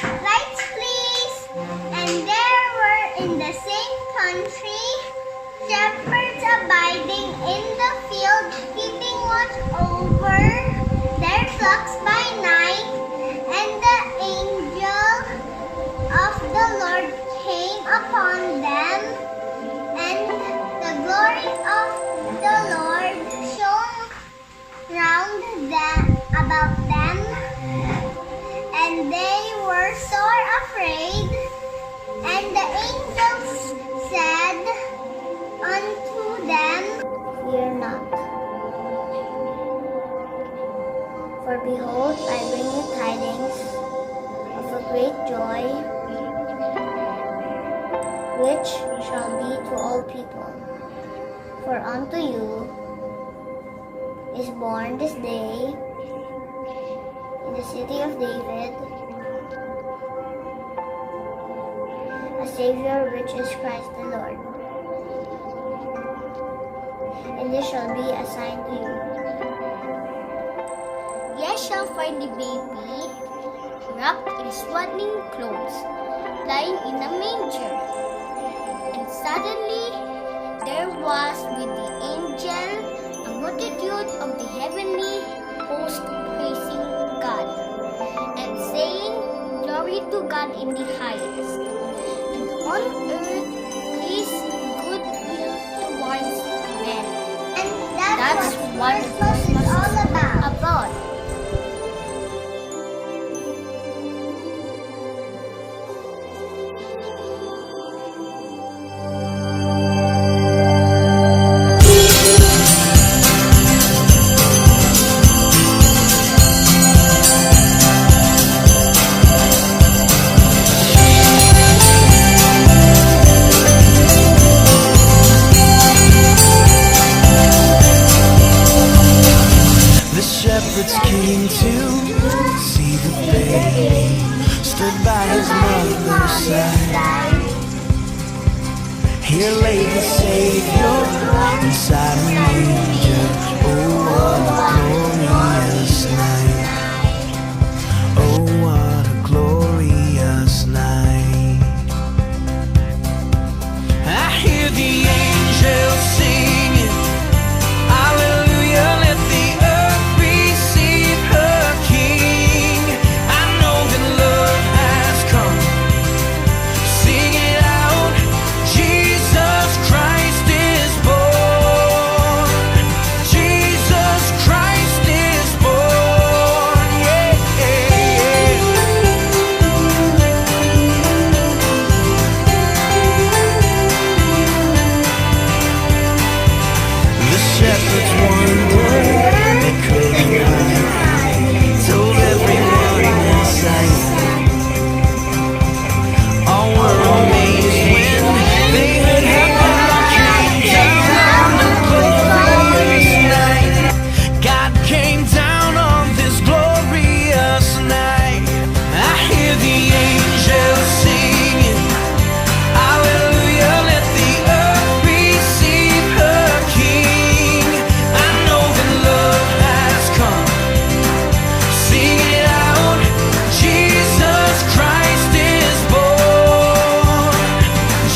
Lights, please! And there were in the same country shepherds abiding in the field, keeping watch over their flocks by night. And the angel of the Lord came upon them, and the glory of the Lord shone round about them, and they were sore afraid. And the angels said unto them, Fear not, for behold, I bring you tidings of a great joy, which shall be to all people. For unto you is born this day in the city of David a Savior, which is Christ the Lord. And this shall be a sign to you. Ye shall find the baby wrapped in swaddling clothes, lying in a manger. And suddenly there was with the angel a multitude of the heavenly host praising God, and saying, Glory to God in the highest, and on earth peace, goodwill towards men. And that's what Christmas is all about. Shepherds came to see the baby, stood by his mother's side. Here lay the Savior inside a manger. Oh, what a glorious night. Oh, what a glorious night. I hear the angels singing, Hallelujah, let the earth receive her King. I know that love has come. Sing it out, Jesus Christ is born. Jesus Christ is born, yeah. The shepherds wondered, they couldn't hide, told everyone in sight. All were amazed when they heard heaven came down on a glorious night. God came down on this glorious night. I hear the angels singing, Hallelujah, let the earth receive her King. I know that love has come. Sing it out, Jesus Christ is born.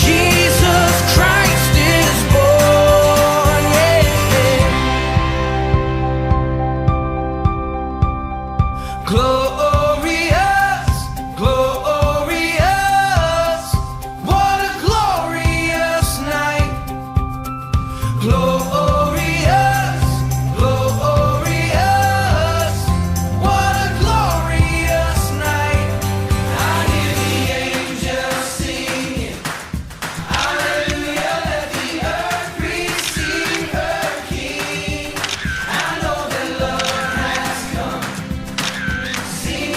Jesus Christ is born, yeah. Glorious, glorious, what a glorious night. Glorious, glorious, what a glorious night. I hear the angels singing, Hallelujah, let the earth receive her King. I know that love has come. Sing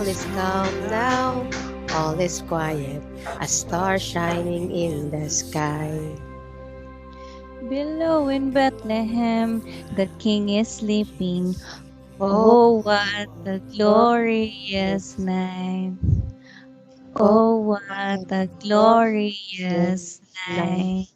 is calm now, all is quiet, a star shining in the sky. Below in Bethlehem, the king is sleeping. Oh, Oh, what a glorious night! Oh, what a glorious night!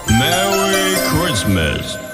Merry Christmas.